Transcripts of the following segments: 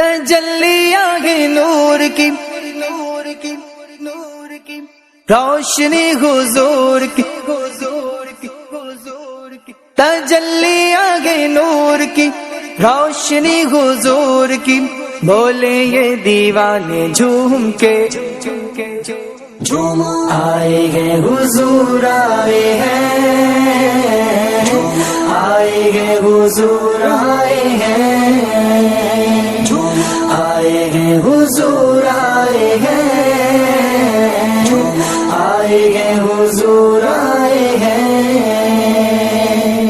تجلیاں ہے نور کی روشنی حضور کی تجلیاں ہے نور کی روشنی حضور کی بولے یہ دیوانے جھوم کے آئے ہیں حضور آئے ہیں آئے ہیں حضور آئے ہیں آئے ہیں حضور آئے ہیں آئے ہیں حضور آئے ہیں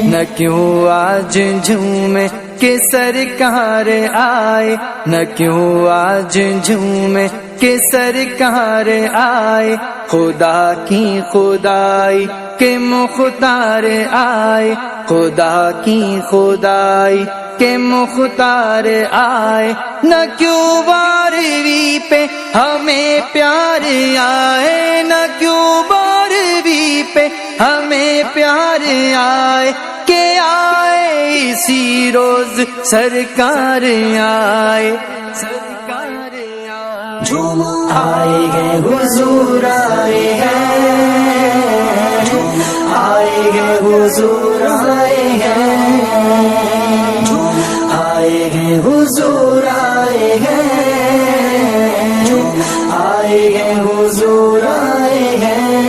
نہ کیوں آج جھومے کہ سرکار آئے نہ کیوں آج جھومے کہ سرکار آئے خدا کی خدائی کہ مختار آئے خدا کی خدائی کہ مختار آئے نہ کیوں بارہویں پہ ہمیں پیار آئے نہ کیوں بارہویں پہ ہمیں پیار آئے کہ آئے اسی روز سرکار آئے آئے ہیں حضور آئے ہیں آئے ہیں حضور آئے ہیں آئے ہیں حضور آئے ہیں آئے ہیں حضور آئے ہیں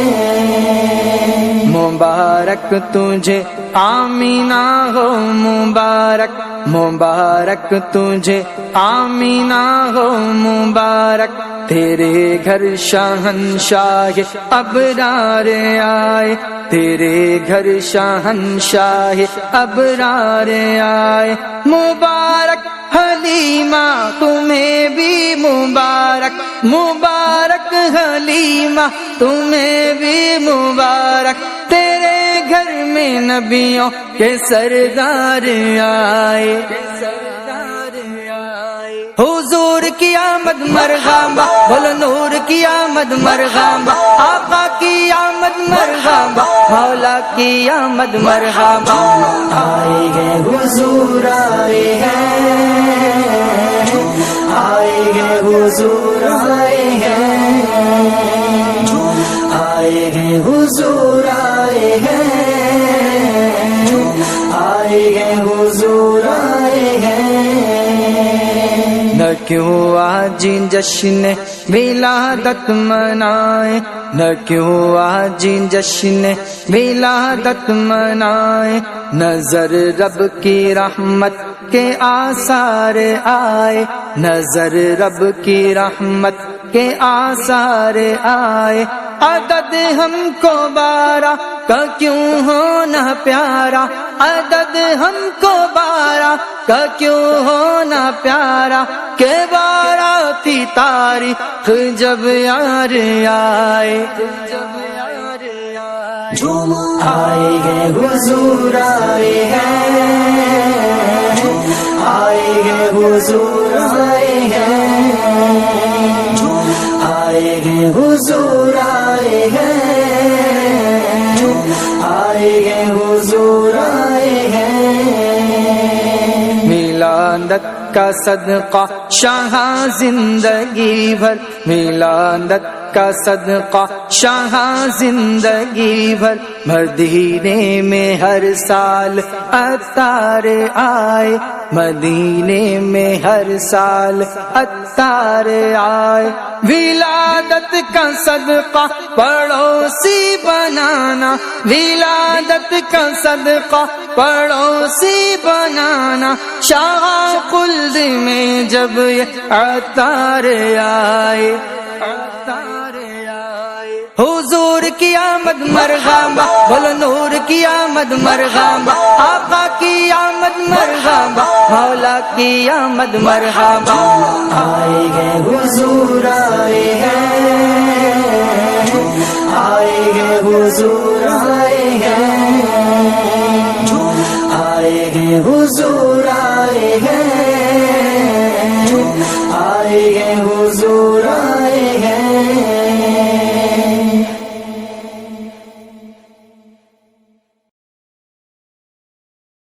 مبارک تجھے آمینہ ہو مبارک مبارک تجھے آمینہ ہو مبارک تیرے گھر شہنشاہ ابرار آئے تیرے گھر شہنشاہ ابرار آئے مبارک حلیمہ تمہیں بھی مبارک مبارک حلیمہ تمہیں بھی مبارک تیرے گھر میں نبیوں کے سردار آئے حضور کی آمد مرحبا بولو نور کی آمد مرحبا آقا کی آمد مرحبا مولا کی آمد مرحبا آئے ہیں حضور آئے ہیں آئے ہیں حضور آئے ہیں آئے ہیں حضور آئے ہیں آئے ہیں حضور آئے ہیں نہ کیوں آج جشن ولادت منائے نہ کیوں آج جشن ولادت منائے نظر رب کی رحمت کے آثار آئے نظر رب کی رحمت کے آثار آئے عدد ہم کو 12 کا کیوں ہونا پیارا عدد ہم کو 12 کا کیوں ہونا پیارا کہ 12 تھی تاریخ جب یار آئے آئے ہیں حضور آئے ہیں آئے ہیں حضور آئے ہیں آئے ہیں حضور آئے ہیں آئے ہیں حضور آئے ہیں ولادت کا صدقہ شاہ زندگی بھر ولادت کا صدقہ شاہ زندگی بھر مدینے میں ہر سال عطار آئے مدینے میں ہر سال عطار آئے ولادت کا صدقہ پڑوسی بنانا ولادت کا صدقہ پڑوسی بنانا شاہ خلد میں جب یہ عطار آئے حضور کی آمد مرحبا بولو نور کی آمد مرحبا آقا کی آمد مرحبا مولا کی آمد مرحبا آئے ہیں حضور آئے ہیں آئے ہیں حضور آئے ہیں آئے ہیں حضور آئے ہیں آئے ہیں حضور